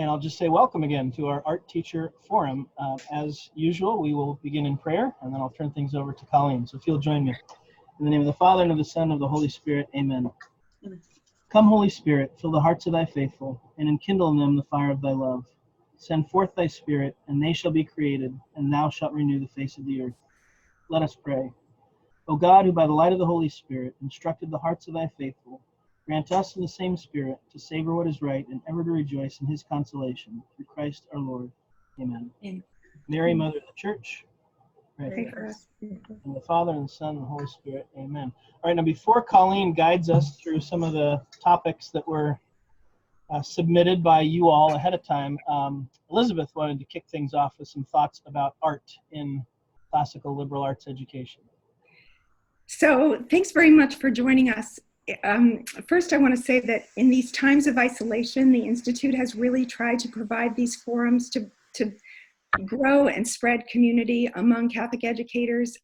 And I'll just say welcome again to our Art Teacher Forum. As usual, we will begin in prayer, and then I'll turn things over to Colleen. So if you'll join me. In the name of the Father, and of the Son, and of the Holy Spirit, amen. Amen. Come, Holy Spirit, fill the hearts of thy faithful, and enkindle in them the fire of thy love. Send forth thy Spirit, and they shall be created, and thou shalt renew the face of the earth. Let us pray. O God, who by the light of the Holy Spirit instructed the hearts of thy faithful, grant us in the same Spirit to savor what is right and ever to rejoice in his consolation. Through Christ our Lord. Amen. Amen. Mary, Mother of the Church, pray for us. And the Father, and the Son, and the Holy Spirit. Amen. All right, now before Colleen guides us through some of the topics that were submitted by you all ahead of time, Elizabeth wanted to kick things off with some thoughts about art in classical liberal arts education. So thanks very much for joining us. First, I want to say that in these times of isolation, the Institute has really tried to provide these forums to grow and spread community among Catholic educators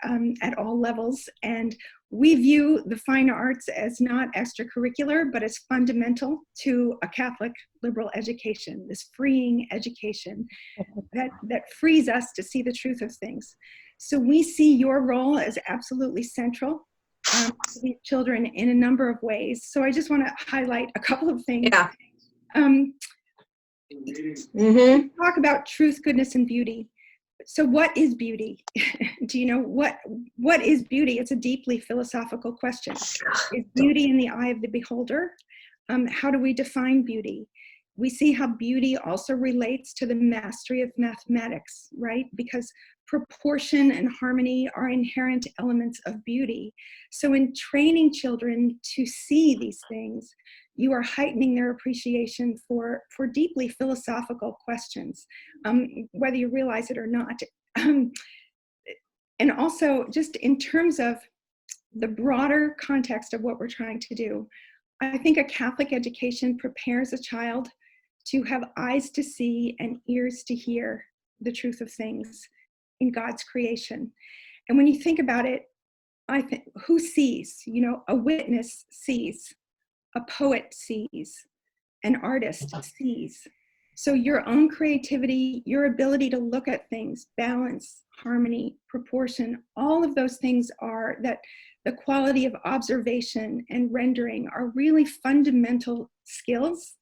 at all levels. And we view the fine arts as not extracurricular, but as fundamental to a Catholic liberal education, this freeing education that frees us to see the truth of things. So we see your role as absolutely central to these children in a number of ways. So I just want to highlight a couple of things. Yeah. Talk about truth, goodness, and beauty. So what is beauty? Do you know what is beauty? It's a deeply philosophical question. Is beauty in the eye of the beholder? How do we define beauty? We see how beauty also relates to the mastery of mathematics, right? Because proportion and harmony are inherent elements of beauty. So in training children to see these things, you are heightening their appreciation for deeply philosophical questions, whether you realize it or not. And also, just in terms of the broader context of what we're trying to do, I think a Catholic education prepares a child to have eyes to see and ears to hear the truth of things in God's creation. And when you think about it, I think, who sees? You know, a witness sees. A poet sees, an artist sees. So your own creativity, your ability to look at things, balance, harmony, proportion, all of those things are that the quality of observation and rendering are really fundamental skills,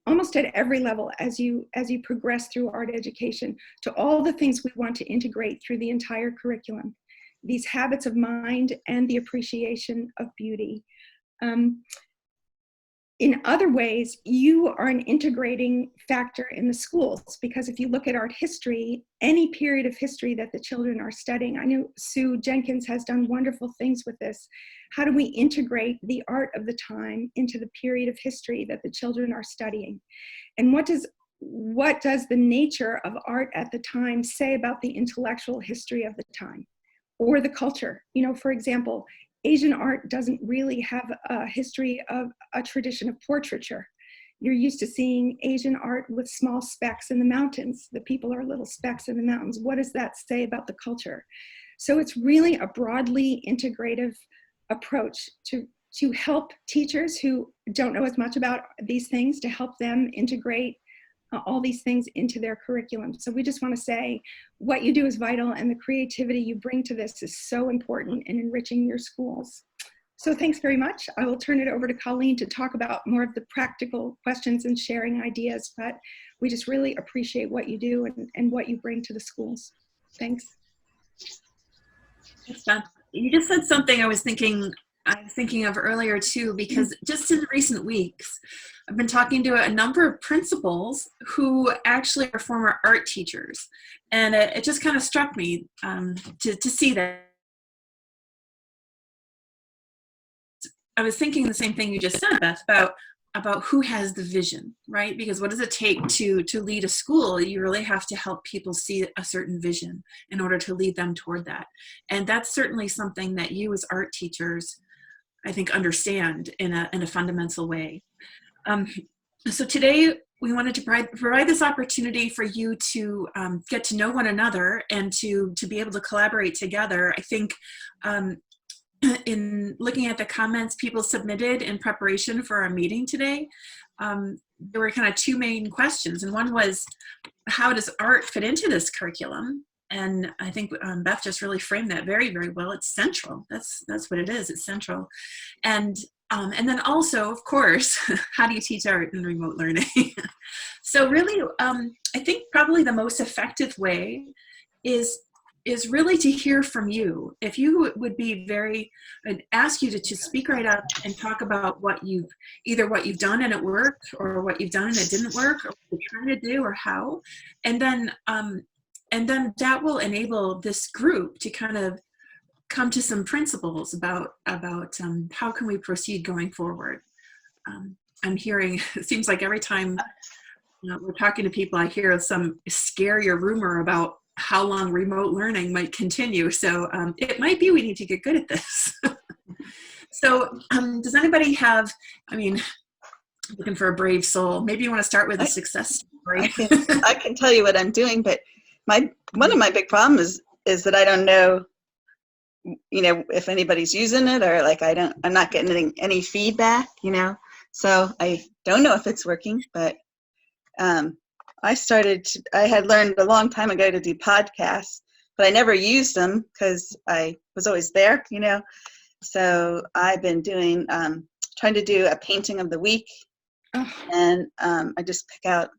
almost at every level as you progress through art education, to all the things we want to integrate through the entire curriculum, these habits of mind and the appreciation of beauty. In other ways, you are an integrating factor in the schools, because if you look at art history, any period of history that the children are studying, I know Sue Jenkins has done wonderful things with this. How do we integrate the art of the time into the period of history that the children are studying? And what does the nature of art at the time say about the intellectual history of the time or the culture? You know, for example, Asian art doesn't really have a history of a tradition of portraiture. You're used to seeing Asian art with small specks in the mountains. The people are little specks in the mountains. What does that say about the culture? So it's really a broadly integrative approach to help teachers who don't know as much about these things, to help them integrate all these things into their curriculum. So we just want to say what you do is vital, and the creativity you bring to this is so important in enriching your schools. So thanks very much. I will turn it over to Colleen to talk about more of the practical questions and sharing ideas, but we just really appreciate what you do and what you bring to the schools. Thanks. Thanks, Beth. You just said something I was thinking of earlier too, because just in recent weeks, I've been talking to a number of principals who actually are former art teachers. And it just kind of struck me to see that. I was thinking the same thing you just said, Beth, about who has the vision, right? Because what does it take to lead a school? You really have to help people see a certain vision in order to lead them toward that. And that's certainly something that you as art teachers, I think, understand in a fundamental way. So today we wanted to provide this opportunity for you to get to know one another and to be able to collaborate together. I think in looking at the comments people submitted in preparation for our meeting today, there were kind of two main questions. And one was, how does art fit into this curriculum? And I think Beth just really framed that very, very well. It's central. That's what it is. It's central. And then also, of course, how do you teach art in remote learning? So really, I think probably the most effective way is really to hear from you. If you would be I'd ask you to speak right up and talk about either what you've done and it worked, or what you've done and it didn't work, or what you're trying to do, or how. And then that will enable this group to kind of come to some principles about how can we proceed going forward. I'm hearing, it seems like every time we're talking to people, I hear some scarier rumor about how long remote learning might continue. So it might be we need to get good at this. So does anybody have, looking for a brave soul, maybe you want to start with a success story. I can tell you what I'm doing, but one of my big problems is that I don't know, if anybody's using it, or like I'm not getting any feedback, so I don't know if it's working, but I had learned a long time ago to do podcasts, but I never used them because I was always there, so I've been doing, trying to do a painting of the week, and I just pick out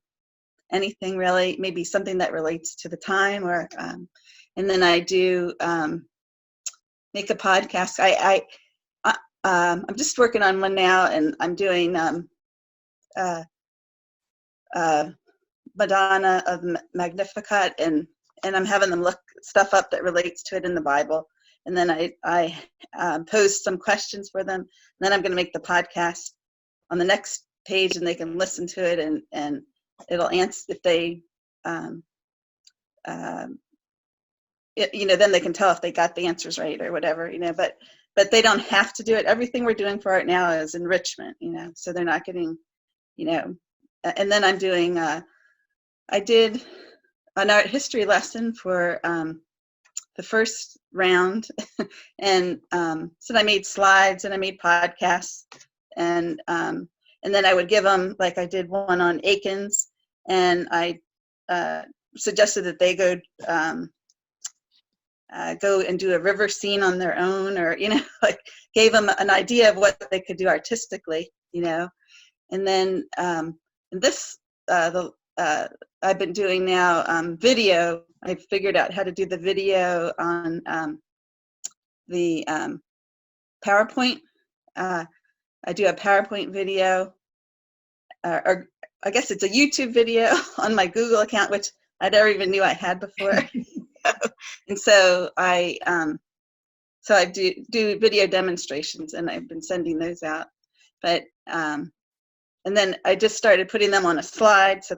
anything really, maybe something that relates to the time, or and then I do make a podcast. I'm just working on one now, and I'm doing Madonna of Magnificat, and I'm having them look stuff up that relates to it in the Bible, and then I pose some questions for them, and then I'm going to make the podcast on the next page, and they can listen to it, and it'll answer if they then they can tell if they got the answers right or whatever, but they don't have to do it. Everything we're doing for art now is enrichment, so they're not getting, and then I'm doing, I did an art history lesson for the first round, and so I made slides and I made podcasts, and then I would give them, like I did one on Aikens, and I suggested that they go and do a river scene on their own, or like gave them an idea of what they could do artistically, and then this I've been doing now video. I figured out how to do the video on the PowerPoint. I do a PowerPoint video, or I guess it's a YouTube video on my Google account, which I never even knew I had before. And so I do video demonstrations, and I've been sending those out. But and then I just started putting them on a slide, so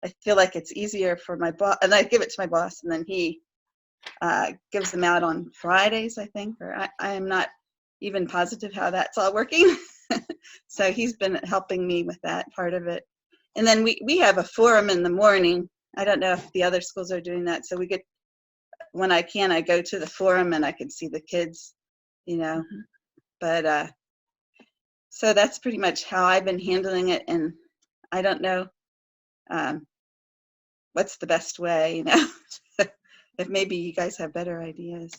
I feel like it's easier for my boss, and I give it to my boss, and then he gives them out on Fridays, I think, or I am not even positive how that's all working. So he's been helping me with that part of it. And then we have a forum in the morning. I don't know if the other schools are doing that, so we get, when I can, I go to the forum and I can see the kids, but so that's pretty much how I've been handling it, and I don't know what's the best way, if maybe you guys have better ideas.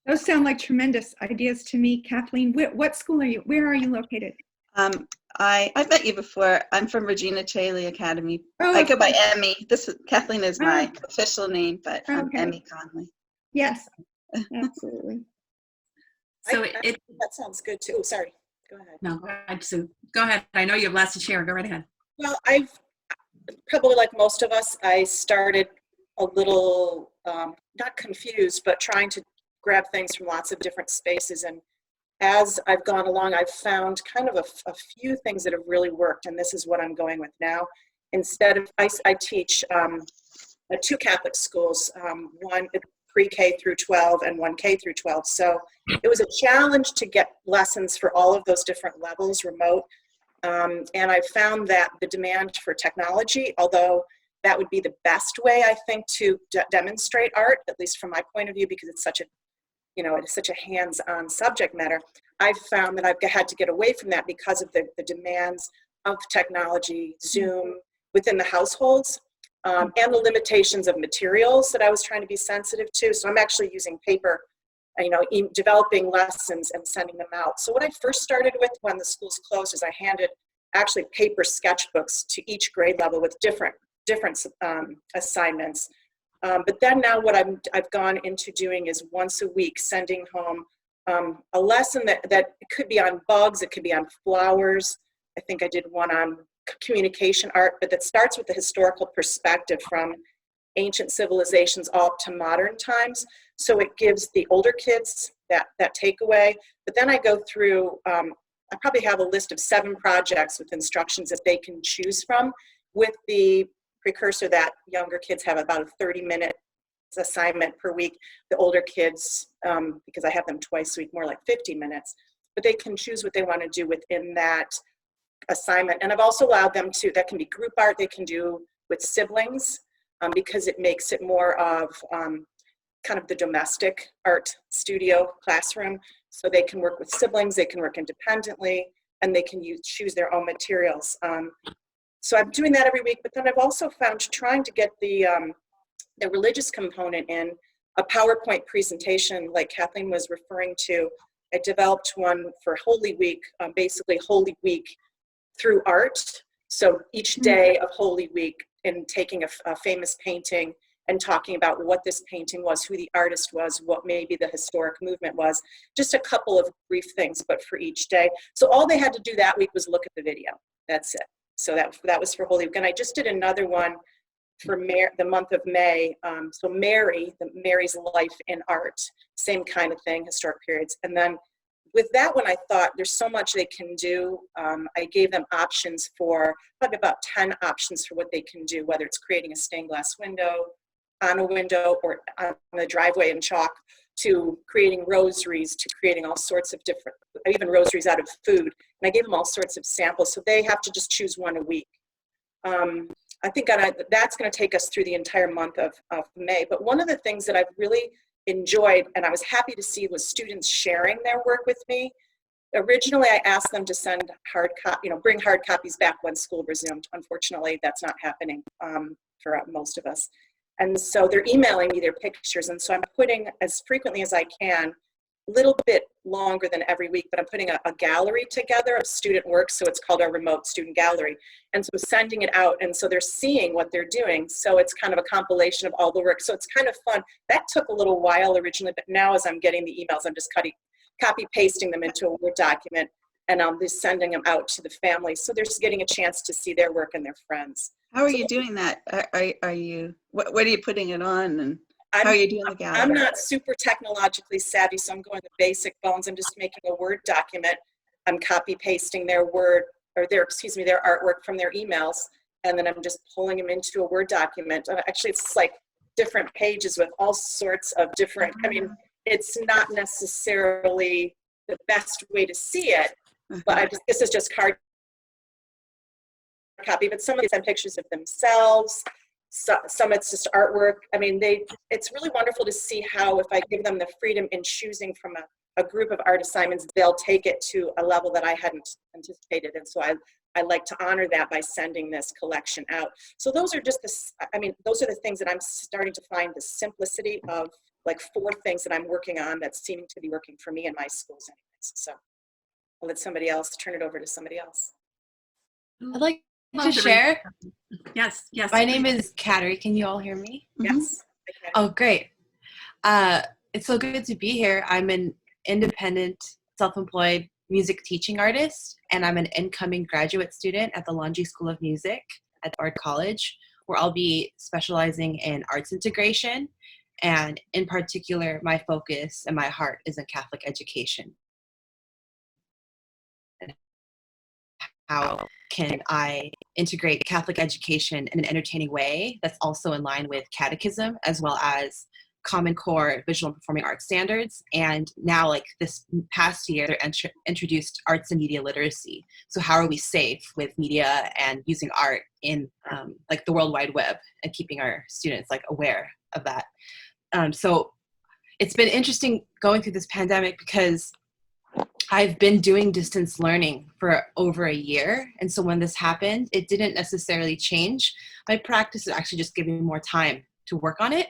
Those sound like tremendous ideas to me, Kathleen. What school are you? Where are you located? I've met you before. I'm from Regina Chaley Academy. Oh, I go by Emmy. Kathleen is my official name, but I'm okay. Emmy Conley. Yes, absolutely. So that sounds good too. Sorry, go ahead. No, go ahead, Sue. Go ahead. I know you have lots to share. Go right ahead. Well, I've probably, like most of us, I started a little not confused, but trying to grab things from lots of different spaces. And as I've gone along, I've found kind of a few things that have really worked, and this is what I'm going with now. Instead of, I teach at two Catholic schools, one pre-K through 12 and one K through 12. So it was a challenge to get lessons for all of those different levels remote. And I found that the demand for technology, although that would be the best way, I think, to demonstrate art, at least from my point of view, because it's such a, it is such a hands-on subject matter. I've found that I've had to get away from that because of the demands of technology, Zoom, within the households, and the limitations of materials that I was trying to be sensitive to. So I'm actually using paper, developing lessons and sending them out. So what I first started with when the schools closed is I handed actually paper sketchbooks to each grade level with different assignments. But then now what I've gone into doing is once a week sending home a lesson that could be on bugs, it could be on flowers. I think I did one on communication art, but that starts with the historical perspective from ancient civilizations all up to modern times. So it gives the older kids that takeaway. But then I go through, I probably have a list of 7 projects with instructions that they can choose from, with the precursor that younger kids have about a 30-minute assignment per week. The older kids, because I have them twice a week, more like 50 minutes, but they can choose what they want to do within that assignment. And I've also allowed them to, that can be group art, they can do with siblings, because it makes it more of kind of the domestic art studio classroom. So they can work with siblings, they can work independently, and they can choose their own materials. So I'm doing that every week, but then I've also found trying to get the religious component in, a PowerPoint presentation like Kathleen was referring to. I developed one for Holy Week, basically Holy Week through art. So each day of Holy Week, in taking a famous painting and talking about what this painting was, who the artist was, what maybe the historic movement was, just a couple of brief things, but for each day. So all they had to do that week was look at the video. That's it. So that was for Holy Week. And I just did another one for the month of May. So Mary's life in art, same kind of thing, historic periods. And then with that one, I thought there's so much they can do. I gave them options for, probably about 10 options for what they can do, whether it's creating a stained glass window, on a window, or on the driveway in chalk, to creating rosaries, to creating all sorts of different, even rosaries out of food. And I gave them all sorts of samples, so they have to just choose one a week. I think that's going to take us through the entire month of May. But one of the things that I've really enjoyed, and I was happy to see, was students sharing their work with me. Originally, I asked them to send bring hard copies back when school resumed. Unfortunately, that's not happening for most of us. And so they're emailing me their pictures. And so I'm putting, as frequently as I can, a little bit longer than every week, but I'm putting a gallery together of student work. So it's called our remote student gallery. And so sending it out. And so they're seeing what they're doing. So it's kind of a compilation of all the work. So it's kind of fun. That took a little while originally, but now as I'm getting the emails, I'm just copy pasting them into a Word document, and I'm just sending them out to the family. So they're just getting a chance to see their work and their friends. How are you doing that? Are you, what are you putting it on, and how are you doing the gallery? I'm not super technologically savvy, so I'm going the basic bones. I'm just making a Word document. I'm copy pasting their artwork from their emails, and then I'm just pulling them into a Word document. Actually, it's like different pages with all sorts of different, I mean, it's not necessarily the best way to see it, but this is just hard copy, but some of these have pictures of themselves, some it's just artwork. I mean, it's really wonderful to see how, if I give them the freedom in choosing from a group of art assignments, they'll take it to a level that I hadn't anticipated. And so I like to honor that by sending this collection out. So those are just those are the things that I'm starting to find the simplicity of, like 4 things that I'm working on that's seeming to be working for me in my schools anyways. So I'll let somebody else, turn it over to somebody else. I'd like to share. Yes. My name is Kateri. Can you all hear me? Yes. Okay. Oh, great. It's so good to be here. I'm an independent, self-employed music teaching artist, and I'm an incoming graduate student at the Laundry School of Music at Bard College, where I'll be specializing in arts integration. And in particular, my focus and my heart is in Catholic education. And how can I integrate Catholic education in an entertaining way that's also in line with catechism, as well as Common Core visual and performing arts standards. And now, like this past year, they're introduced arts and media literacy. So how are we safe with media and using art in like the World Wide Web, and keeping our students like aware of that? So it's been interesting going through this pandemic, because I've been doing distance learning for over a year. And so when this happened, it didn't necessarily change my practice. It actually just gave me more time to work on it.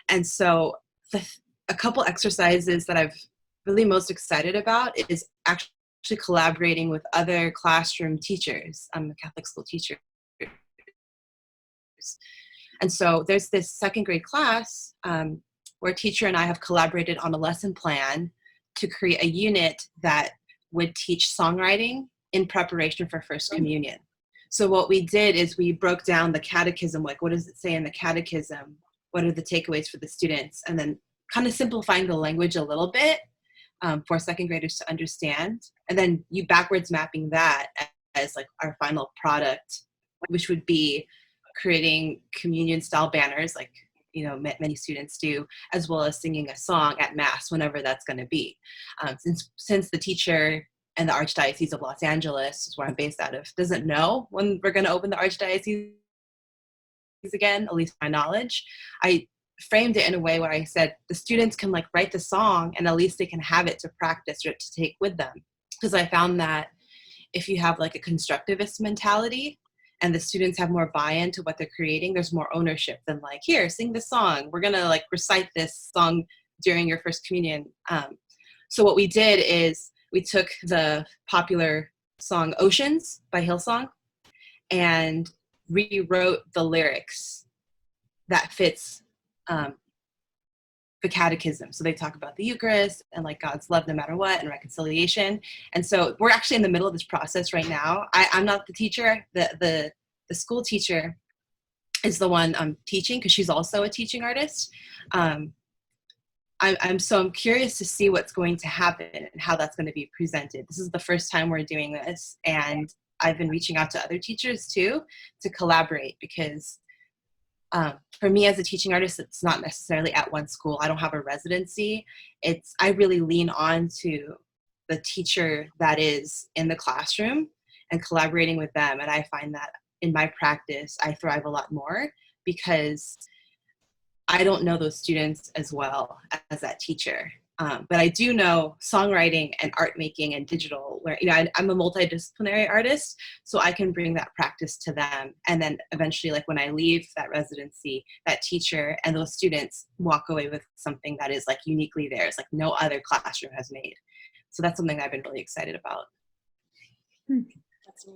And so a couple exercises that I've really most excited about is actually collaborating with other classroom teachers. I'm a Catholic school teacher. And so there's this second grade class where a teacher and I have collaborated on a lesson plan to create a unit that would teach songwriting in preparation for First Communion. So what we did is we broke down the catechism, like what does it say in the catechism? What are the takeaways for the students? And then kind of simplifying the language a little bit for second graders to understand. And then you backwards mapping that as like our final product, which would be creating communion style banners, like, you know, many students do, as well as singing a song at Mass, whenever that's going to be. Since the teacher and the Archdiocese of Los Angeles, where I'm based out of, doesn't know when we're going to open the Archdiocese again, at least my knowledge, I framed it in a way where I said the students can like write the song and at least they can have it to practice or to take with them. Because I found that if you have like a constructivist mentality and the students have more buy-in to what they're creating, there's more ownership than like, here, sing this song. We're gonna like recite this song during your First Communion. So what we did is we took the popular song Oceans by Hillsong and rewrote the lyrics that fits the catechism. So they talk about the Eucharist and like God's love no matter what and reconciliation. And so we're actually in the middle of this process right now. I'm not the teacher. The school teacher is the one teaching because she's also a teaching artist. I'm curious to see what's going to happen and how that's going to be presented. This is the first time we're doing this, and I've been reaching out to other teachers too to collaborate because for me as a teaching artist, it's not necessarily at one school. I don't have a residency. I really lean on to the teacher that is in the classroom and collaborating with them. And I find that in my practice, I thrive a lot more because I don't know those students as well as that teacher. But I do know songwriting and art making and digital, where, you know, I'm a multidisciplinary artist, so I can bring that practice to them. And then eventually, like when I leave that residency, that teacher and those students walk away with something that is like uniquely theirs, like no other classroom has made. So that's something I've been really excited about.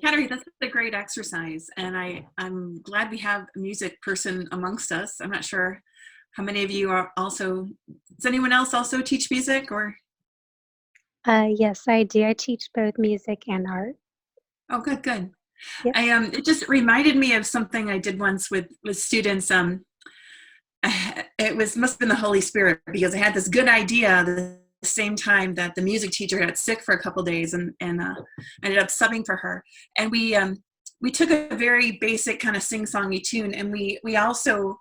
Cattery, that's a great exercise. And I'm glad we have a music person amongst us. I'm not sure how many of you are also, does anyone else also teach music or? Yes, I do. I teach both music and art. Oh, good, good. Yep. It just reminded me of something I did once with students. It must have been the Holy Spirit, because I had this good idea at the same time that the music teacher got sick for a couple of days and ended up subbing for her. And we took a very basic kind of sing-songy tune, and we also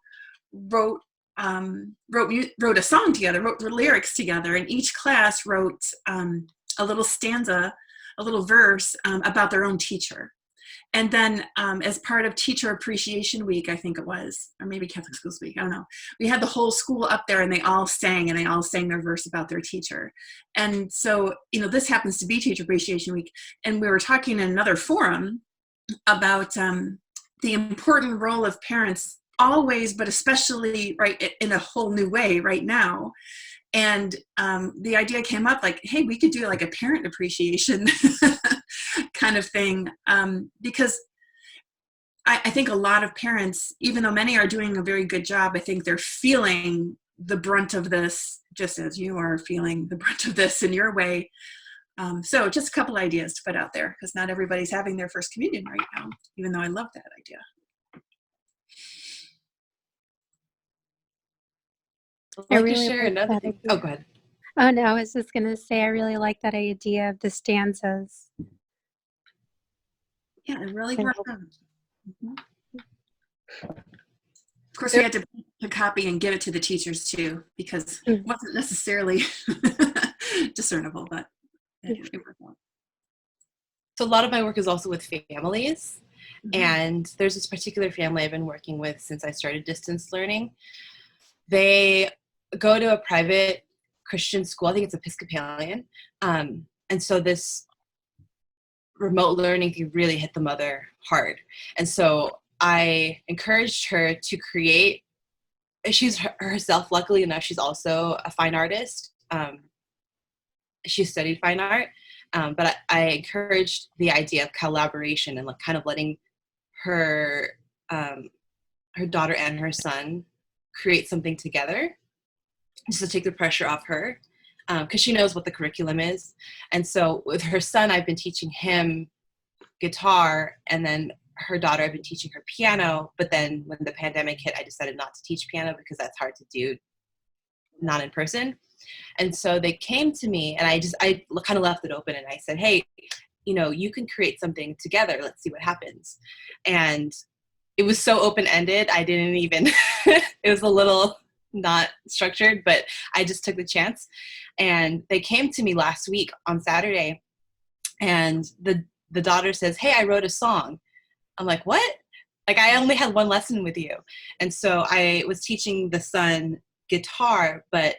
wrote a song together, wrote the lyrics together, and each class wrote a little stanza, a little verse about their own teacher. And then as part of Teacher Appreciation Week, I think it was, or maybe Catholic Schools Week, I don't know, we had the whole school up there and they all sang their verse about their teacher. And so, you know, this happens to be Teacher Appreciation Week, and we were talking in another forum about the important role of parents always, but especially right in a whole new way right now. And the idea came up like, hey, we could do like a parent appreciation kind of thing, because I think a lot of parents, even though many are doing a very good job, I think they're feeling the brunt of this, just as you are feeling the brunt of this in your way. So just a couple ideas to put out there, because not everybody's having their First Communion right now, even though I love that idea. I I'd like really to share like another that thing. idea. Oh, go ahead. Oh no, I was just gonna say I really like that idea of the stanzas. Yeah, it really I worked hope- out. Of course, we had to copy and give it to the teachers too, because it wasn't necessarily discernible, but it worked out. So a lot of my work is also with families. Mhm. And there's this particular family I've been working with since I started distance learning. They go to a private Christian school. I think it's Episcopalian. And so this remote learning thing really hit the mother hard. And so I encouraged her to create. She's herself, luckily enough, she's also a fine artist. She studied fine art, but I encouraged the idea of collaboration and like kind of letting her daughter and her son create something together, just to take the pressure off her, because she knows what the curriculum is. And so with her son, I've been teaching him guitar, and then her daughter, I've been teaching her piano. But then when the pandemic hit, I decided not to teach piano because that's hard to do not in person. And so they came to me, and I kind of left it open, and I said, hey, you can create something together. Let's see what happens. And it was so open-ended. I didn't even, it was a little not structured, but I just took the chance. And they came to me last week on Saturday, and the daughter says, hey, I wrote a song. I'm like, what? Like, I only had one lesson with you. And so I was teaching the son guitar, but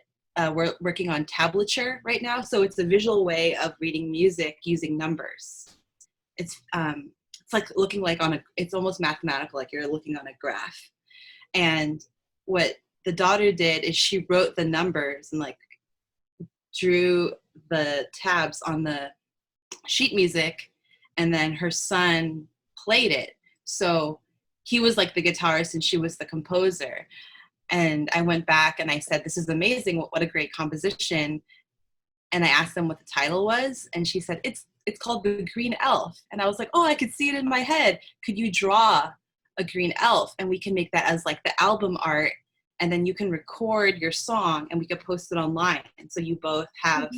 we're working on tablature right now. So it's a visual way of reading music using numbers. It's like looking like it's almost mathematical, like you're looking on a graph. And what the daughter did is she wrote the numbers and like drew the tabs on the sheet music, and then her son played it. So he was like the guitarist and she was the composer. And I went back and I said, this is amazing. What a great composition. And I asked them what the title was. And she said, it's called The Green Elf. And I was like, oh, I could see it in my head. Could you draw a green elf? And we can make that as like the album art. And then you can record your song and we could post it online. And so you both have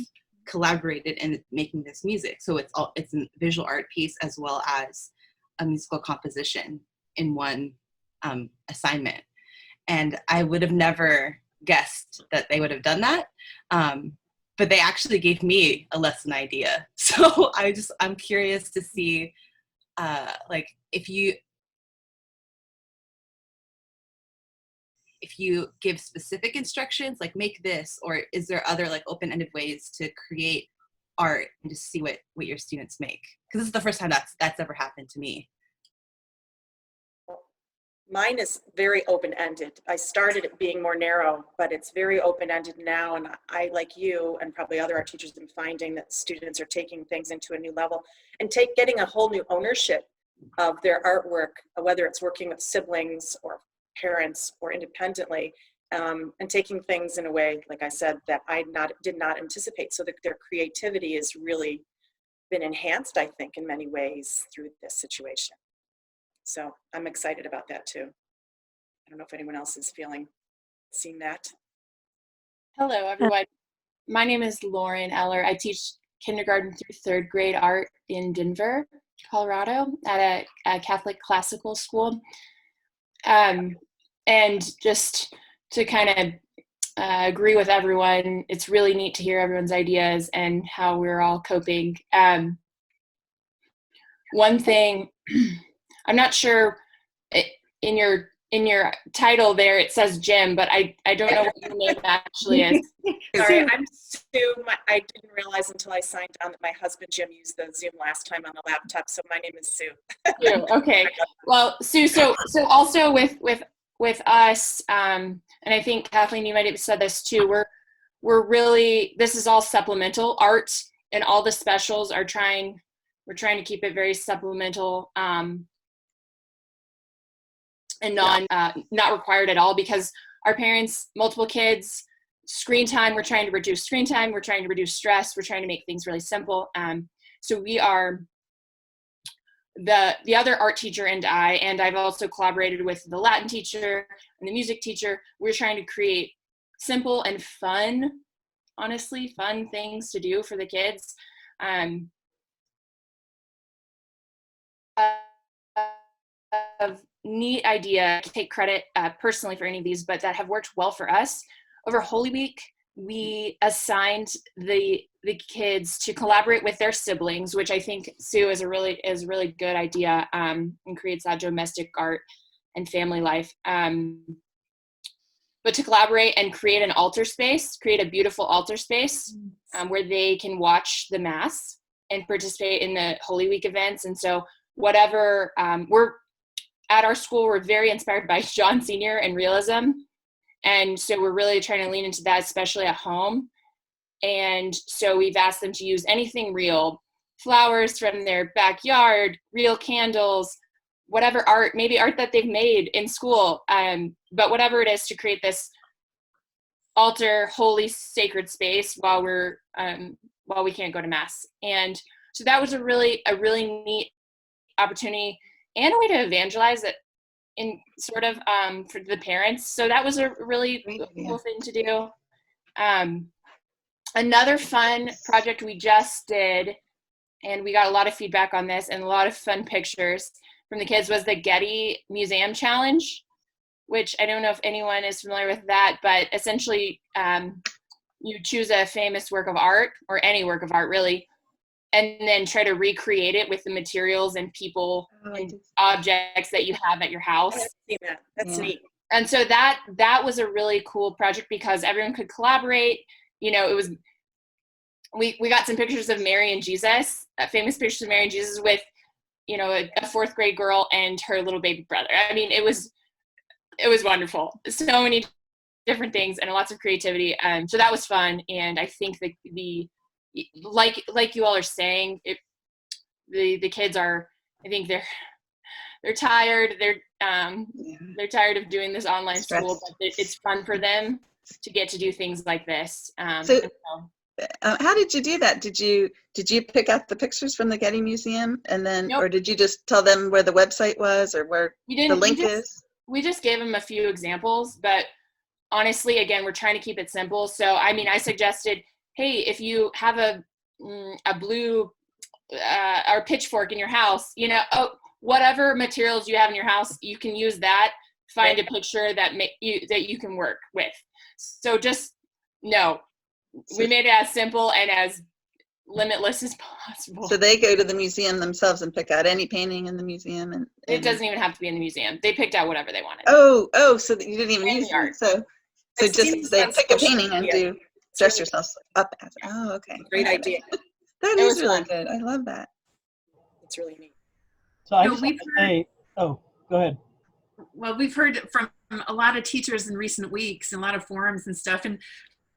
collaborated in making this music. So it's a visual art piece as well as a musical composition in one assignment. And I would have never guessed that they would have done that. But they actually gave me a lesson idea. So I'm curious to see, like, if you give specific instructions, like make this, or is there other like open-ended ways to create art and just see what your students make? Because this is the first time that's ever happened to me. Mine is very open-ended. I started it being more narrow, but it's very open-ended now. And I, like you and probably other art teachers, am finding that students are taking things into a new level and getting a whole new ownership of their artwork, whether it's working with siblings or parents or independently, and taking things in a way, like I said, that I did not anticipate. So that their creativity has really been enhanced, I think, in many ways through this situation. So I'm excited about that too. I don't know if anyone else is seeing that. Hello, everyone. My name is Lauren Eller. I teach kindergarten through third grade art in Denver, Colorado, at a Catholic classical school. And just to kind of agree with everyone, it's really neat to hear everyone's ideas and how we're all coping. One thing, I'm not sure, in your title there it says Jim, but I don't know what your name actually is. Sorry, I'm Sue. I didn't realize until I signed on that my husband Jim used the Zoom last time on the laptop, so my name is Sue. Sue, okay. Well, Sue, so also with us, and I think Kathleen, you might have said this too, we're really, this is all supplemental art, and all the specials we're trying to keep it very supplemental, and not required at all, because our parents, multiple kids, screen time, we're trying to reduce screen time, we're trying to reduce stress, we're trying to make things really simple. So we are, the other art teacher and I've also collaborated with the Latin teacher and the music teacher. We're trying to create simple and fun, honestly, fun things to do for the kids. Of neat idea, take credit personally for any of these, but that have worked well for us. Over Holy Week, we assigned the kids to collaborate with their siblings, which I think, Sue, is a really good idea, and creates that domestic art and family life. But but to collaborate and create an altar space, create a beautiful altar space where they can watch the Mass and participate in the Holy Week events. And so whatever, we're at our school, we're very inspired by John Senior and realism. And so we're really trying to lean into that, especially at home. And so we've asked them to use anything real, flowers from their backyard, real candles, whatever art, maybe art that they've made in school, but whatever it is, to create this altar, holy, sacred space while we can't go to Mass. And so that was a really neat opportunity and a way to evangelize it in sort of for the parents. So that was a really cool thing to do. Another fun project we just did, and we got a lot of feedback on this and a lot of fun pictures from the kids, was the Getty Museum Challenge, which I don't know if anyone is familiar with that, but essentially you choose a famous work of art, or any work of art really, and then try to recreate it with the materials and people and objects that you have at your house. I've seen that. That's neat. And so that was a really cool project because everyone could collaborate. You know, it was, we got some pictures of Mary and Jesus, famous pictures of Mary and Jesus with, you know, a fourth grade girl and her little baby brother. I mean, it was wonderful. So many different things and lots of creativity. So that was fun. And I think like you all are saying, the kids are, I think they're tired. They're tired of doing this online school, but it's fun for them to get to do things like this. How did you do that? Did you pick out the pictures from the Getty Museum, and then, Nope. or did you just tell them where the website was or where the link is? We just gave them a few examples, but honestly, again, we're trying to keep it simple. So, I mean, I suggested, hey, if you have a blue or pitchfork in your house, you know, whatever materials you have in your house, you can use that. Find a picture that you can work with. So just we made it as simple and as limitless as possible. So they go to the museum themselves and pick out any painting in the museum, and it doesn't even have to be in the museum. They picked out whatever they wanted. Oh, so you didn't even use art. So just they pick a painting and dress yourself up as. Oh, okay. Great idea. That is really good. I love that. It's really neat. So I just want to say, go ahead. Well, we've heard from a lot of teachers in recent weeks and a lot of forums and stuff. And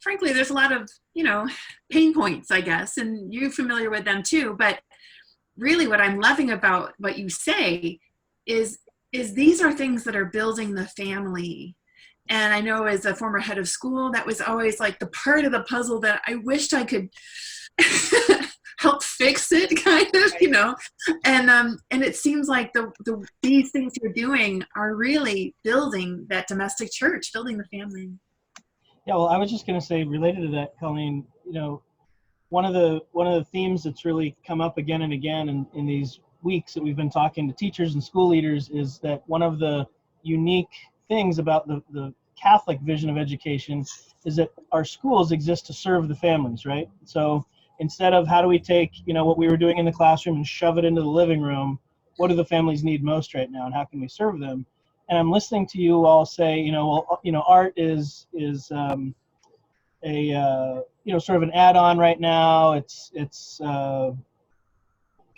frankly, there's a lot of, you know, pain points, I guess, and you're familiar with them too. But really what I'm loving about what you say is these are things that are building the family. And I know as a former head of school, that was always like the part of the puzzle that I wished I could help fix it, kind of, you know. And it seems like these things you're doing are really building that domestic church, building the family. Yeah, well, I was just going to say, related to that, Colleen, you know, one of the themes that's really come up again and again in these weeks that we've been talking to teachers and school leaders is that one of the unique things about the Catholic vision of education is that our schools exist to serve the families, right? So instead of how do we take, you know, what we were doing in the classroom and shove it into the living room, what do the families need most right now and how can we serve them? And I'm listening to you all say, you know, well, you know, art is you know, sort of an add-on right now. It's kind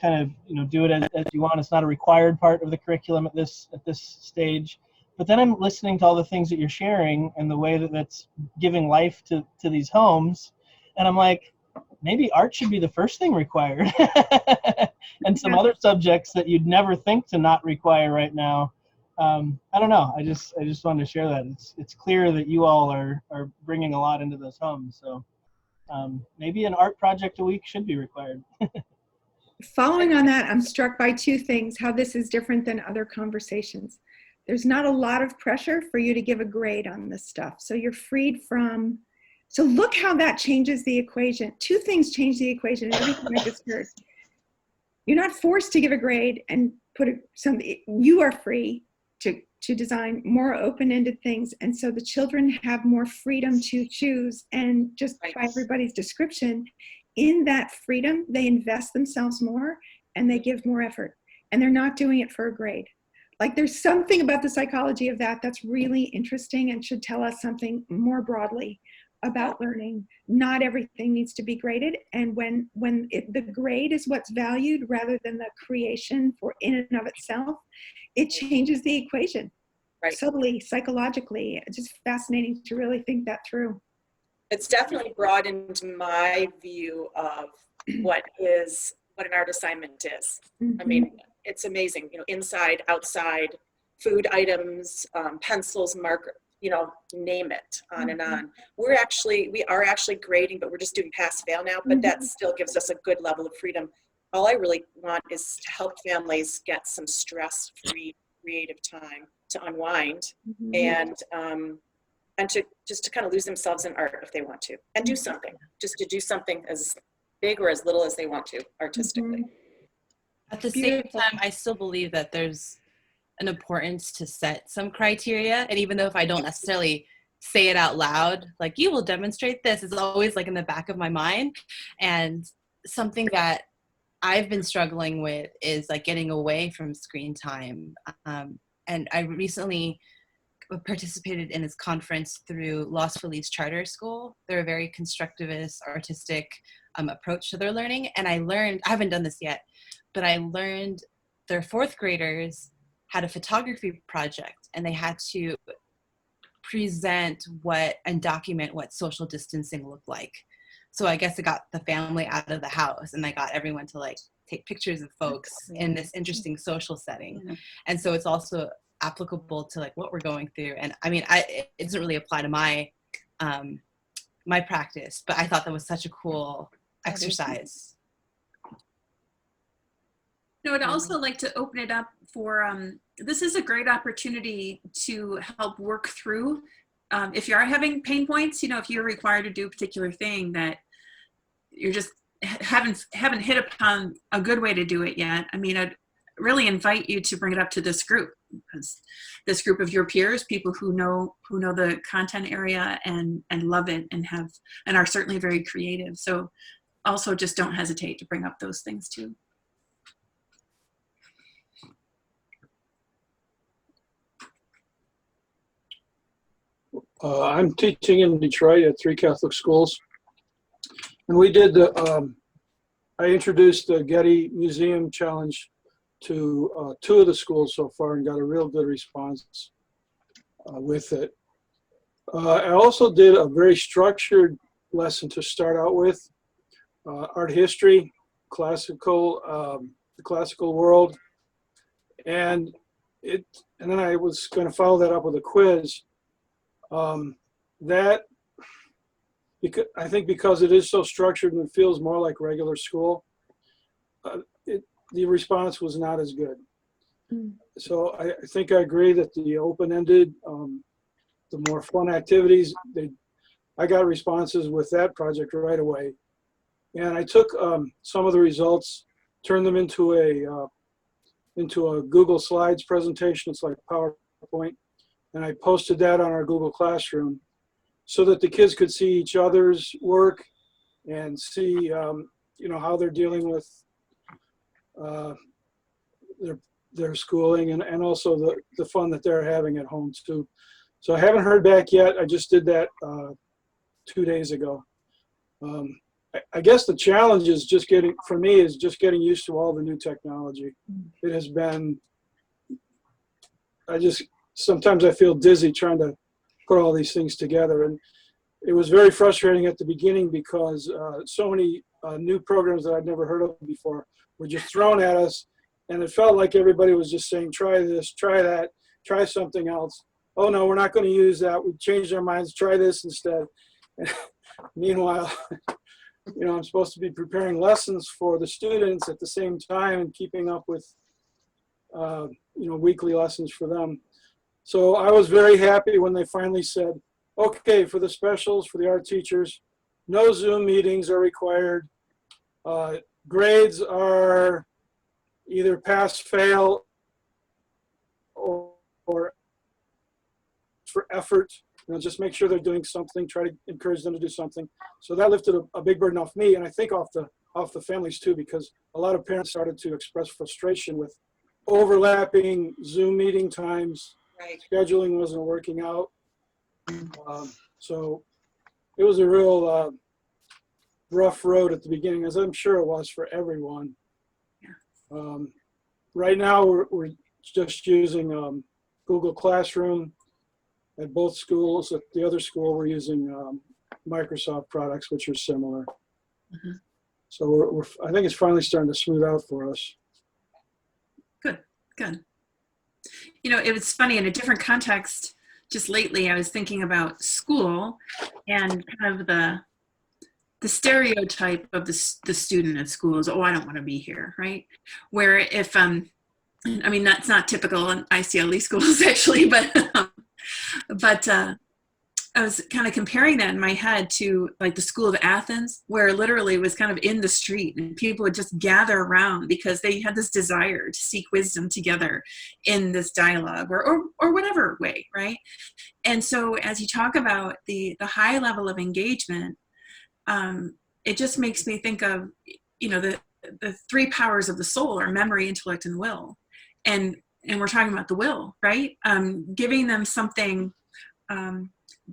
of, you know, do it as you want. It's not a required part of the curriculum at this stage. But then I'm listening to all the things that you're sharing and the way that that's giving life to these homes, and I'm like, maybe art should be the first thing required, and some other subjects that you'd never think to not require right now. I don't know. I just wanted to share that. It's clear that you all are bringing a lot into those homes. So maybe an art project a week should be required. Following on that, I'm struck by two things, how this is different than other conversations. There's not a lot of pressure for you to give a grade on this stuff. So you're freed from, so look how that changes the equation. Two things change the equation in everything I just heard. You're not forced to give a grade and put something, you are free to design more open-ended things. And so the children have more freedom to choose, and just by everybody's description, in that freedom, they invest themselves more and they give more effort, and they're not doing it for a grade. Like there's something about the psychology of that that's really interesting and should tell us something more broadly about learning. Not everything needs to be graded, and when the grade is what's valued rather than the creation for in and of itself, it changes the equation. Right. Subtly, psychologically. It's just fascinating to really think that through. It's definitely broadened my view of what an art assignment is. Mm-hmm. I mean, it's amazing, you know, inside, outside, food items, pencils, marker, you know, name it, on and on. We are actually grading, but we're just doing pass fail now, but that still gives us a good level of freedom. All I really want is to help families get some stress-free creative time to unwind and to kind of lose themselves in art if they want to, and do something, just to do something as big or as little as they want to artistically. At the Beautiful. same time, I still believe that there's an importance to set some criteria. And even though if I don't necessarily say it out loud, like you will demonstrate this, is always like in the back of my mind. And something that I've been struggling with is like getting away from screen time. And I recently participated in this conference through Los Feliz Charter School. They're a very constructivist, artistic approach to their learning. And I learned, I haven't done this yet, but I learned their fourth graders had a photography project and they had to present and document what social distancing looked like. So I guess it got the family out of the house and I got everyone to like take pictures of folks in this interesting social setting. And so it's also applicable to like what we're going through. And I mean, it doesn't really apply to my my practice, but I thought that was such a cool exercise. I would also like to open it up for, this is a great opportunity to help work through, if you are having pain points, you know, if you're required to do a particular thing that you're just haven't hit upon a good way to do it yet. I mean, I'd really invite you to bring it up to this group, because this group of your peers, people who know the content area and love it and are certainly very creative. So also just don't hesitate to bring up those things too. I'm teaching in Detroit at 3 Catholic schools. And we did I introduced the Getty Museum challenge to 2 of the schools so far and got a real good response with it. I also did a very structured lesson to start out with, art history, the classical world, and then I was going to follow that up with a quiz. I think because it is so structured and it feels more like regular school, the response was not as good. So I think I agree that the open-ended, the more fun activities, I got responses with that project right away. And I took some of the results, turned them into a Google Slides presentation. It's like PowerPoint. And I posted that on our Google Classroom so that the kids could see each other's work and see, how they're dealing with their schooling and also the fun that they're having at home too. So I haven't heard back yet. I just did that 2 days ago. I guess the challenge is just getting used to all the new technology. It has been, sometimes I feel dizzy trying to put all these things together. And it was very frustrating at the beginning because so many new programs that I'd never heard of before were just thrown at us. And it felt like everybody was just saying, try this, try that, try something else. Oh no, we're not going to use that. We changed our minds, try this instead. And meanwhile, I'm supposed to be preparing lessons for the students at the same time and keeping up with, weekly lessons for them. So I was very happy when they finally said, okay, for the specials, for the art teachers, no Zoom meetings are required. Grades are either pass, fail, or for effort. Just make sure they're doing something, try to encourage them to do something. So that lifted a big burden off me, and I think off the families too, because a lot of parents started to express frustration with overlapping Zoom meeting times. Right. Scheduling wasn't working out. So it was a real rough road at the beginning, as I'm sure it was for everyone. Right now, we're just using Google Classroom at both schools. At the other school, we're using Microsoft products, which are similar. Mhm. So I think it's finally starting to smooth out for us. Good. You know, it was funny in a different context. Just lately, I was thinking about school and kind of the stereotype of the student at school is, oh, I don't want to be here, right? Where if I mean, that's not typical in ICLE schools actually, but I was kind of comparing that in my head to like the School of Athens, where literally it was kind of in the street and people would just gather around because they had this desire to seek wisdom together in this dialogue or whatever way, right? And so as you talk about the high level of engagement, it just makes me think of, you know, the three powers of the soul are memory, intellect, and will. And we're talking about the will, right? Giving them something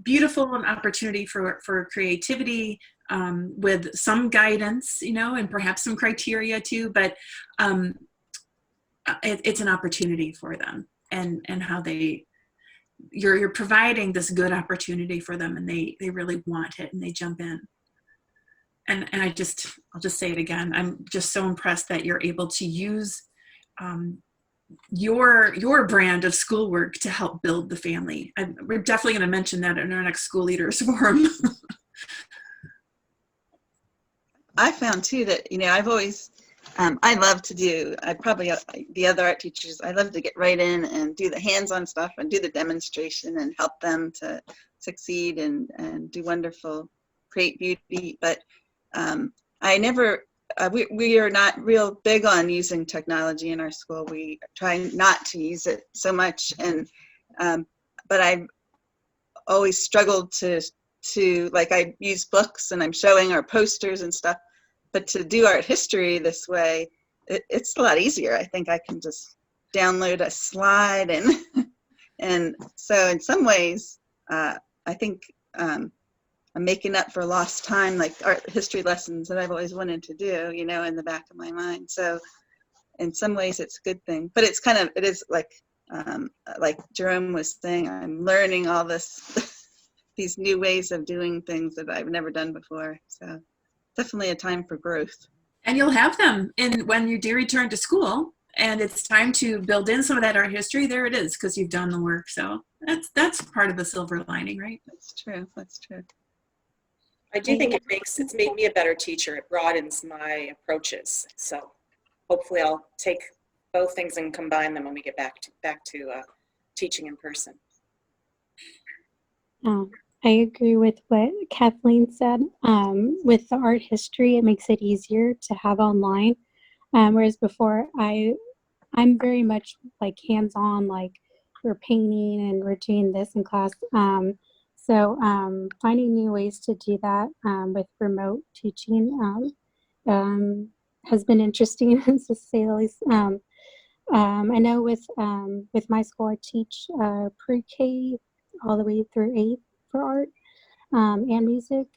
beautiful, an opportunity for creativity, with some guidance, you know, and perhaps some criteria too, but it's an opportunity for them, and how you're providing this good opportunity for them, and they really want it and they jump in. And I'll just say it again. I'm just so impressed that you're able to use your brand of schoolwork to help build the family. We're definitely going to mention that in our next school leaders forum. I found too that, you know, I've always, I love to do, the other art teachers, I love to get right in and do the hands-on stuff and do the demonstration and help them to succeed and do wonderful, create beauty. But I never, we are not real big on using technology in our school. We try not to use it so much. And, but I've always struggled to like, I use books and I'm showing our posters and stuff, but to do art history this way, it's a lot easier. I think I can just download a slide and so in some ways, I think I'm making up for lost time, like art history lessons that I've always wanted to do, you know, in the back of my mind. So in some ways it's a good thing, but it is like Jerome was saying, I'm learning all this, these new ways of doing things that I've never done before. So definitely a time for growth. And you'll have them when you do return to school and it's time to build in some of that art history. There it is, because you've done the work. So that's part of the silver lining, right? That's true. That's true. I do think it's made me a better teacher. It broadens my approaches. So hopefully I'll take both things and combine them when we get back to teaching in person. I agree with what Kathleen said. With the art history, it makes it easier to have online. Whereas before, I'm very much like hands-on, like we're painting and we're doing this in class. So finding new ways to do that with remote teaching has been interesting, to say the least. I know with my school, I teach pre-K all the way through 8th for art and music.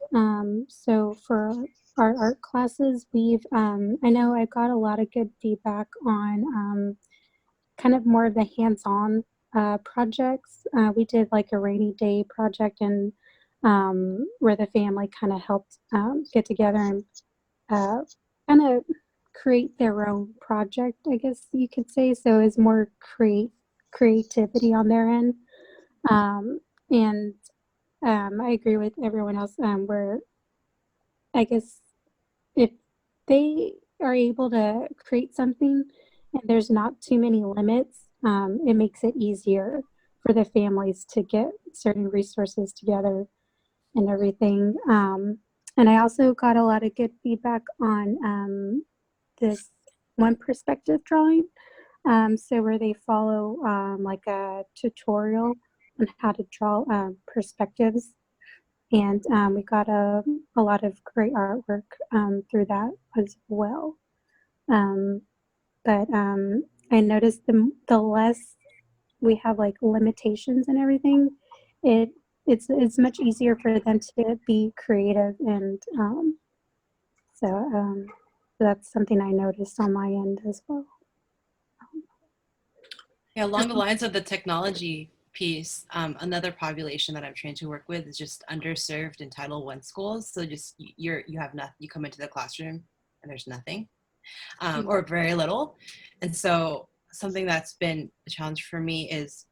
So for our art classes, I know I got a lot of good feedback on kind of more of the hands-on projects. We did like a rainy day project and where the family kind of helped get together and kind of create their own project, I guess you could say. So it's more creativity on their end. And I agree with everyone else where I guess if they are able to create something and there's not too many limits, it makes it easier for the families to get certain resources together and everything. And I also got a lot of good feedback on this one perspective drawing. So where they follow like a tutorial on how to draw perspectives. And we got a lot of great artwork through that as well. But I noticed the less we have like limitations and everything, it's much easier for them to be creative, and so that's something I noticed on my end as well. Yeah, along the lines of the technology piece, another population that I'm trying to work with is just underserved in Title I schools. So just you have nothing. You come into the classroom and there's nothing, or very little. And so something that's been a challenge for me is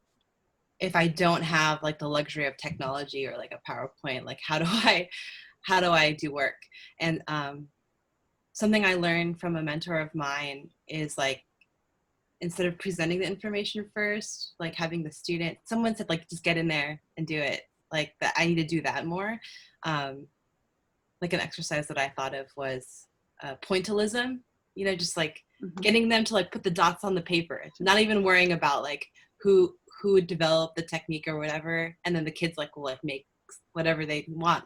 if I don't have like the luxury of technology or like a PowerPoint, like how do I do work? And something I learned from a mentor of mine is like, instead of presenting the information first, like having the student, someone said like, just get in there and do it. Like that, I need to do that more. Like an exercise that I thought of was Pointillism, just like getting them to like put the dots on the paper, not even worrying about like who would develop the technique or whatever. And then the kids like will like make whatever they want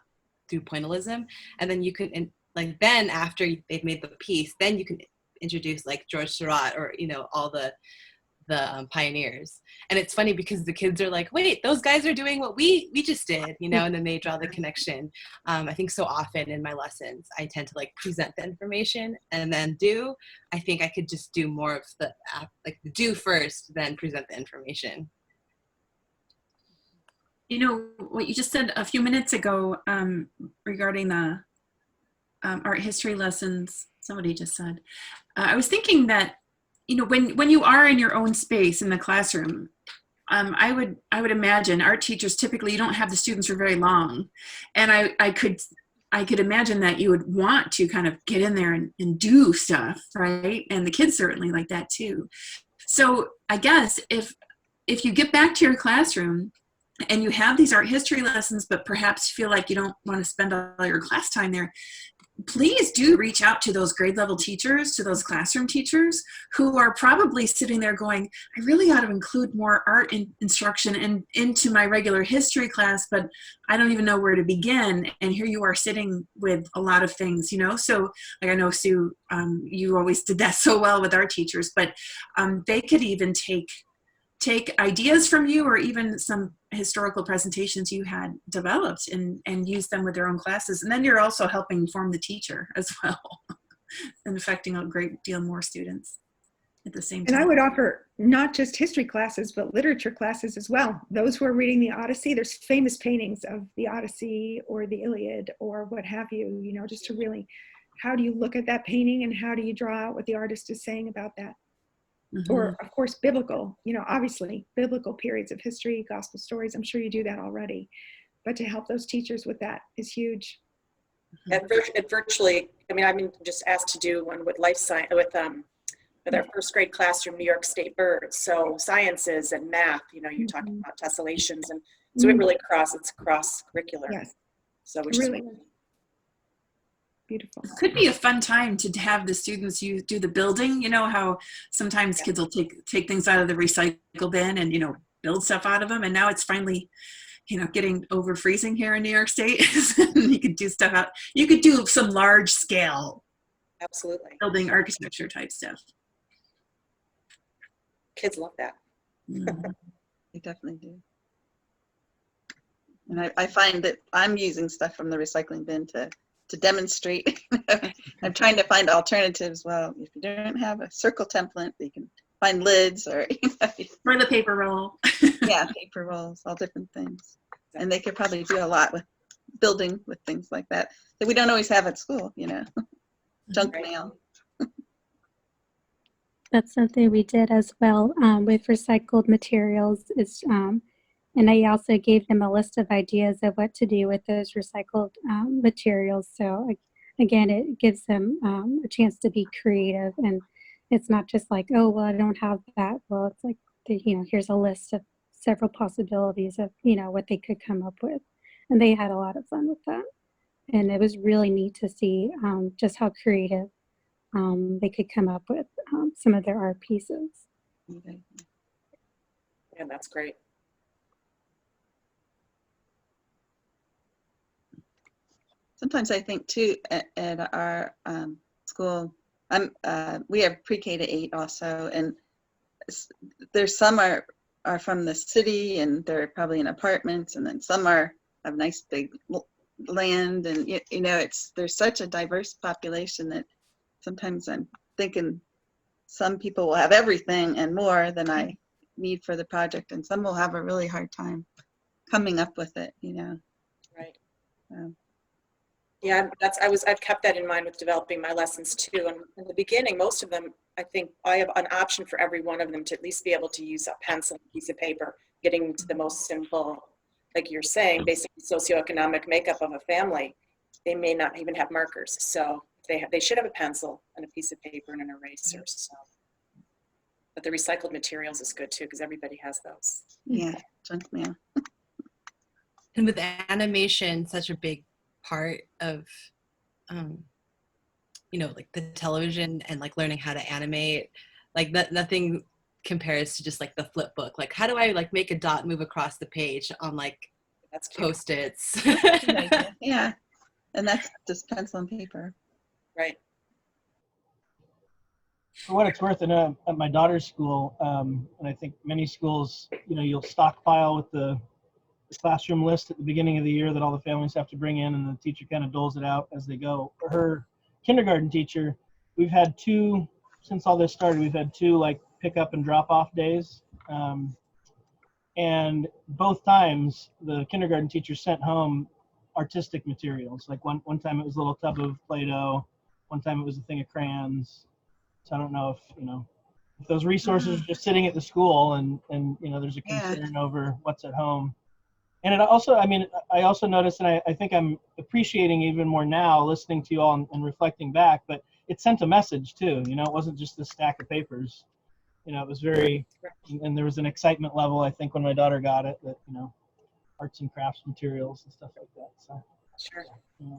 through Pointillism. And then you can, and like, then after they've made the piece, then you can introduce like George Seurat or all the pioneers. And it's funny because the kids are like, wait, those guys are doing what we just did, and then they draw the connection. I think so often in my lessons I tend to like present the information and then I think I could just do more of the do first, then present the information. What you just said a few minutes ago regarding the art history lessons, somebody just said, I was thinking that, when you are in your own space in the classroom, I would imagine art teachers, typically you don't have the students for very long. And I could imagine that you would want to kind of get in there and do stuff, right? And the kids certainly like that too. So I guess if you get back to your classroom and you have these art history lessons, but perhaps feel like you don't want to spend all your class time there, please do reach out to those grade level teachers, to those classroom teachers who are probably sitting there going, I really ought to include more art instruction into my regular history class, but I don't even know where to begin. And here you are sitting with a lot of things, So like I know, Sue, you always did that so well with art teachers, but they could even take ideas from you or even some historical presentations you had developed and use them with their own classes. And then you're also helping form the teacher as well and affecting a great deal more students at the same time. And I would offer not just history classes, but literature classes as well. Those who are reading the Odyssey, there's famous paintings of the Odyssey or the Iliad or what have you, just to really, how do you look at that painting and how do you draw out what the artist is saying about that? Or, of course, biblical, obviously biblical periods of history, gospel stories. I'm sure you do that already. But to help those teachers with that is huge. At virtually, I'm just asked to do one with life science, with our first grade classroom, New York State birds. So sciences and math, you're talking about tessellations. And so it really it's cross-curricular. Yes. So which really is beautiful. It could be a fun time to have the students do the building. How sometimes kids will take things out of the recycle bin and build stuff out of them, and now it's finally getting over freezing here in New York State. You could do stuff out. You could do some large scale, absolutely, building architecture type stuff. Kids love that. They definitely do. And I find that I'm using stuff from the recycling bin to demonstrate. I'm trying to find alternatives. Well, if you don't have a circle template, you can find lids or or the paper roll. Yeah, paper rolls, all different things. And they could probably do a lot with building with things like that we don't always have at school, junk mail. That's something we did as well with recycled materials. And I also gave them a list of ideas of what to do with those recycled materials. So again, it gives them a chance to be creative, and it's not just like, oh, well, I don't have that. Well, it's like, here's a list of several possibilities of, what they could come up with. And they had a lot of fun with that. And it was really neat to see just how creative they could come up with some of their art pieces. Okay. Yeah, that's great. Sometimes I think too at our school, we have pre-K to 8 also, and there's some are from the city and they're probably in apartments, and then some have nice big land, and you know, there's such a diverse population that sometimes I'm thinking some people will have everything and more than I need for the project, and some will have a really hard time coming up with it, you know. Right. Um, Yeah, I've kept that in mind with developing my lessons too. And in the beginning, most of them, I think I have an option for every one of them to at least be able to use a pencil, a piece of paper, getting to the most simple, like you're saying, basic socioeconomic makeup of a family. They may not even have markers, so they should have a pencil and a piece of paper and an eraser. So, but the recycled materials is good too because everybody has those. yeah, junk mail. And with animation, such a big part of, you know, like the television and like learning how to animate, like nothing compares to just like the flip book. Like, how do I like make a dot move across the page on like That's cute. Post-its? Yeah, and that's just pencil and paper. Right. For what it's worth, at my daughter's school, and I think many schools, you know, you'll stockpile with the classroom list at the beginning of the year that all the families have to bring in, and the teacher kind of doles it out as they go. For her kindergarten teacher, we've had two, since all this started, we've had two like pick up and drop off days. And both times the kindergarten teacher sent home artistic materials. Like one time it was a little tub of Play-Doh, one time it was a thing of crayons. So I don't know if, you know, if those resources are just sitting at the school and you know, there's a concern over what's at home. And it also, I mean, I also noticed, and I think I'm appreciating even more now listening to you all and reflecting back, but it sent a message too. You know, it wasn't just this stack of papers. You know, it was very, and there was an excitement level, I think, when my daughter got it, that, you know, arts and crafts materials and stuff like that. So, Sure. yeah.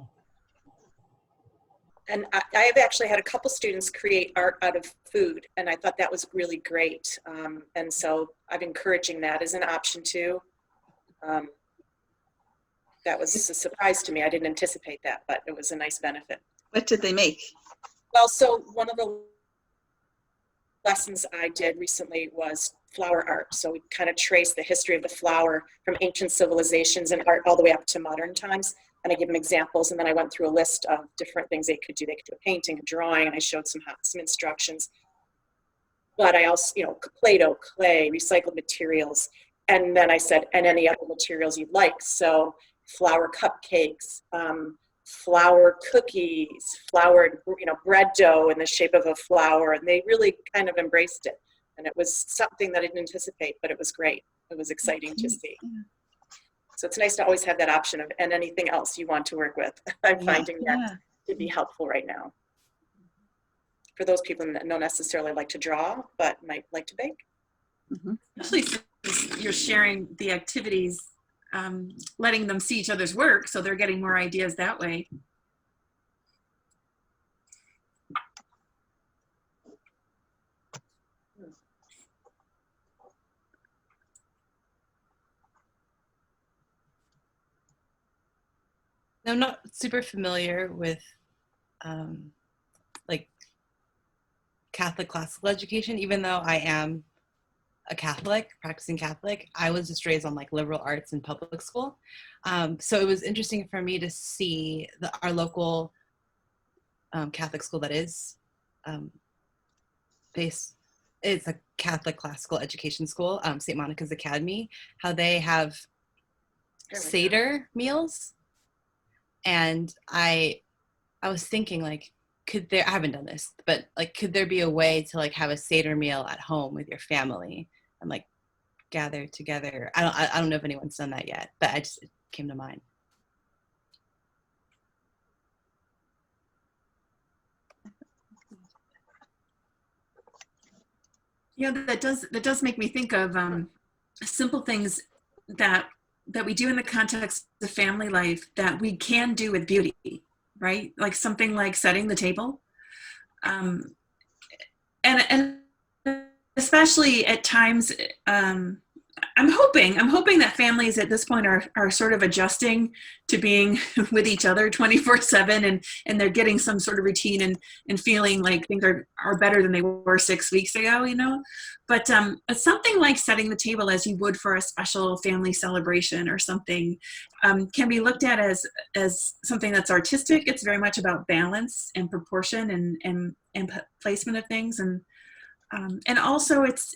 And I have actually had a couple students create art out of food, and I thought that was really great. And so I'm encouraging that as an option too. That was a surprise to me. I didn't anticipate that, but it was a nice benefit. What did they make? Well, so one of the lessons I did recently was flower art. So we kind of trace the history of the flower from ancient civilizations and art all the way up to modern times. And I give them examples, and then I went through a list of different things they could do. They could do a painting, a drawing, and I showed some instructions. But I also, you know, Play-Doh, clay, recycled materials. And then I said, and any other materials you'd like. So flour cupcakes, flour cookies, floured, you know, bread dough in the shape of a flower. And they really kind of embraced it. And it was something that I didn't anticipate, but it was great. It was exciting to see. So it's nice to always have that option of, and anything else you want to work with. I'm finding that to be helpful right now. For those people that don't necessarily like to draw, but might like to bake. Especially since you're sharing the activities, letting them see each other's work, so they're getting more ideas that way. I'm not super familiar with like Catholic classical education, even though I am a Catholic, practicing Catholic. I was just raised on like liberal arts in public school. So it was interesting for me to see our local Catholic school that is it's a Catholic classical education school, St. Monica's Academy, how they have Seder meals. And I was thinking, like, I haven't done this, but like, could there be a way to like have a Seder meal at home with your family and like gather together? I don't know if anyone's done that yet, but it came to mind. Yeah, that does make me think of simple things that we do in the context of family life that we can do with beauty, right? Like something like setting the table, and especially at times I'm hoping that families at this point are sort of adjusting to being with each other 24/7, and they're getting some sort of routine and feeling like things are better than they were 6 weeks ago, you know. But something like setting the table as you would for a special family celebration or something can be looked at as something that's artistic. It's very much about balance and proportion and placement of things, and also it's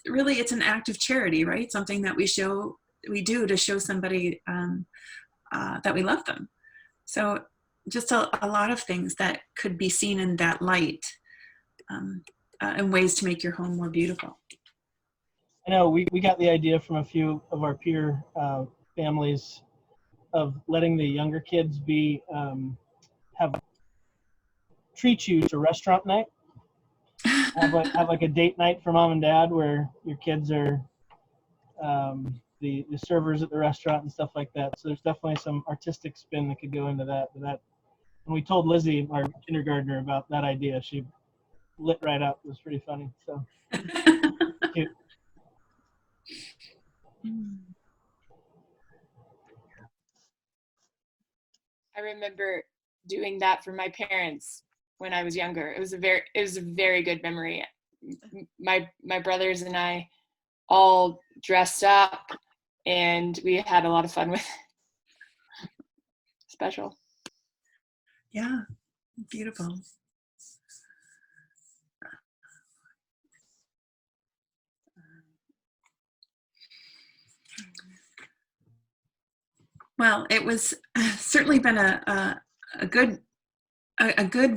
an act of charity, right? Something that we do to show somebody that we love them. So just a lot of things that could be seen in that light, and ways to make your home more beautiful. I know we got the idea from a few of our peer families of letting the younger kids treat you to restaurant night. Have like a date night for mom and dad where your kids are the servers at the restaurant and stuff like that. So there's definitely some artistic spin that could go into that. When we told Lizzie, our kindergartner, about that idea, she lit right up. It was pretty funny. So cute. I remember doing that for my parents when I was younger. It was a very good memory. My brothers and I all dressed up, and we had a lot of fun with it. Special. Yeah, beautiful. Well, it was certainly been a good,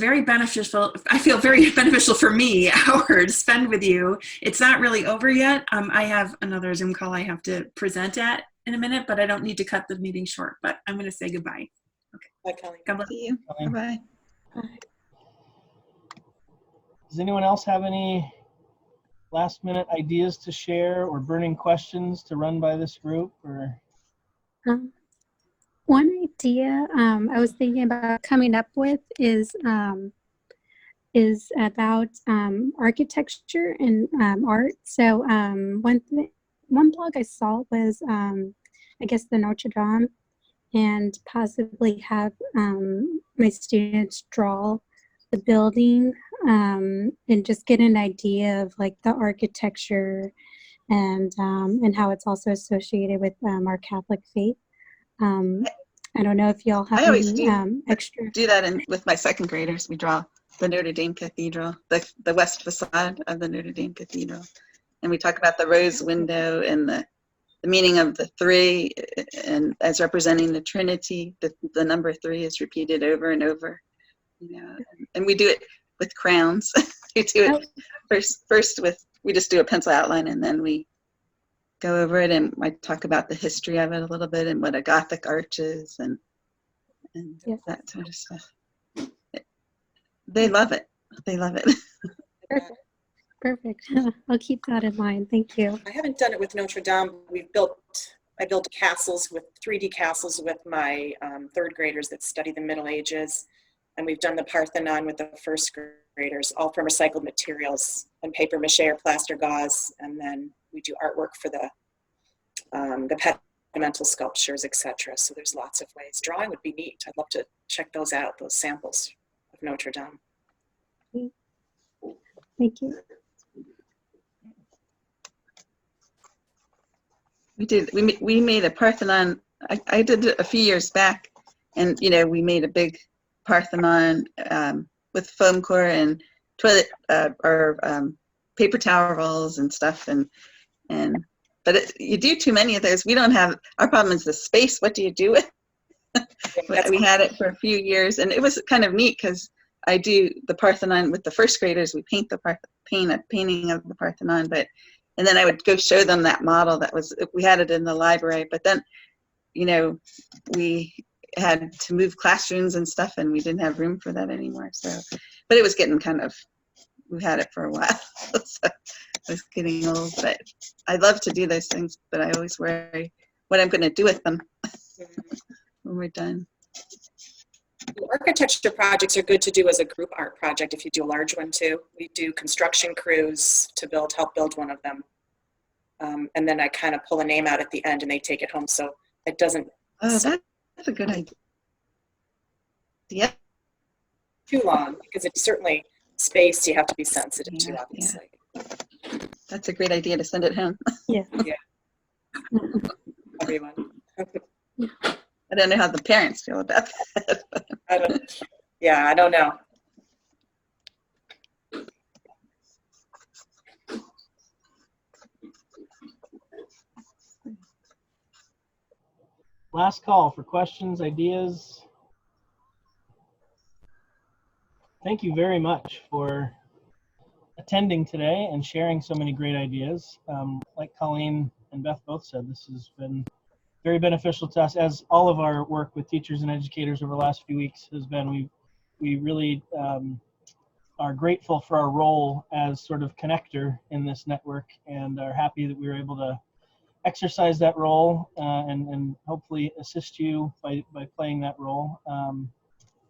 very beneficial, I feel very beneficial for me, hour to spend with you. It's not really over yet. I have another Zoom call I have to present at in a minute, but I don't need to cut the meeting short, but I'm going to say goodbye. Okay. Bye, Kelly. God bless. See you. Bye-bye. Does anyone else have any last minute ideas to share or burning questions to run by this group? Or one idea I was thinking about coming up with is about architecture and art. So one blog I saw was I guess the Notre Dame, and possibly have my students draw the building and just get an idea of like the architecture and how it's also associated with our Catholic faith. I don't know if y'all have I always any extra. do that with my second graders. We draw the Notre Dame Cathedral, the west facade of the Notre Dame Cathedral. And we talk about the rose window and the meaning of the three, and as representing the Trinity. The number 3 is repeated over and over. You know, and we do it with crowns. We do it first we just do a pencil outline, and then we go over it, and I talk about the history of it a little bit and what a Gothic arch is, and that sort of stuff. They love it. They love it. Perfect. I'll keep that in mind. Thank you. I haven't done it with Notre Dame. I built castles, 3D castles with my third graders that study the Middle Ages. And we've done the Parthenon with the first graders, all from recycled materials and paper mache or plaster gauze. And then we do artwork for the pedimental sculptures, etc. So there's lots of ways. Drawing would be neat. I'd love to check those out, those samples of Notre Dame. Thank you. We made a Parthenon. I did it a few years back, and we made a big Parthenon with foam core and toilet or paper towel rolls and stuff, but you do too many of those. We don't have, our problem is the space. What do you do with? We had it for a few years, and it was kind of neat because I do the Parthenon with the first graders. We paint a painting of the Parthenon, and then I would go show them that model we had it in the library, but then, we had to move classrooms and stuff, and we didn't have room for that anymore. So, but it was getting we had it for a while, so it was getting old, but I love to do those things, but I always worry what I'm going to do with them when we're done. Architecture projects are good to do as a group art project if you do a large one too. We do construction crews to help build one of them. And then I kind of pull a name out at the end and they take it home. So it doesn't Oh, that's a good idea. Yeah. too long, because it's certainly space you have to be sensitive to, Yeah, obviously. That's a great idea to send it home. Yeah. Everyone. I don't know how the parents feel about that. I don't know. Last call for questions, ideas. Thank you very much for attending today and sharing so many great ideas. Like Colleen and Beth both said, this has been very beneficial to us, as all of our work with teachers and educators over the last few weeks has been. We really are grateful for our role as sort of connector in this network, and are happy that we were able to exercise that role and hopefully assist you by playing that role.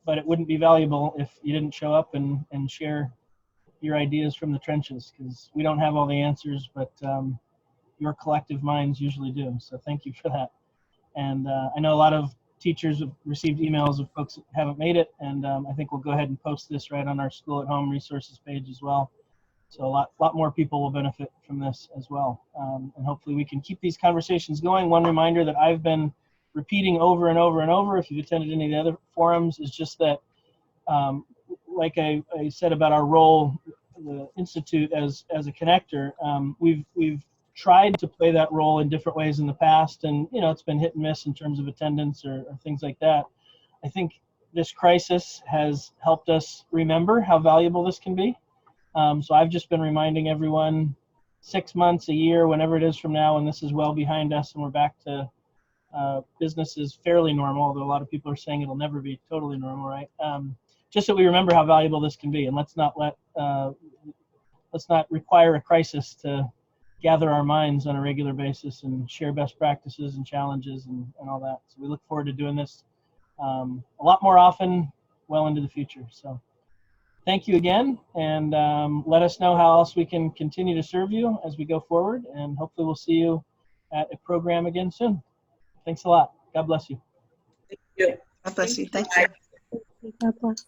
But it wouldn't be valuable if you didn't show up and share your ideas from the trenches, because we don't have all the answers, but your collective minds usually do. So thank you for that. And I know a lot of teachers have received emails of folks that haven't made it, and I think we'll go ahead and post this right on our School at Home resources page as well. So a lot more people will benefit from this as well. And hopefully we can keep these conversations going. One reminder that I've been repeating over and over and over, if you've attended any of the other forums, is just that, like I said about our role, the Institute as a connector, we've tried to play that role in different ways in the past, and it's been hit and miss in terms of attendance or things like that. I think this crisis has helped us remember how valuable this can be. So I've just been reminding everyone 6 months, a year, whenever it is from now, when this is well behind us and we're back to business is fairly normal, although a lot of people are saying it'll never be totally normal, right? Just that we remember how valuable this can be, and let's not require a crisis to gather our minds on a regular basis and share best practices and challenges and all that. So we look forward to doing this a lot more often, well into the future. So thank you again, and let us know how else we can continue to serve you as we go forward, and hopefully we'll see you at a program again soon. Thanks a lot. God bless you. Thank you. God bless you. Thank you. God bless.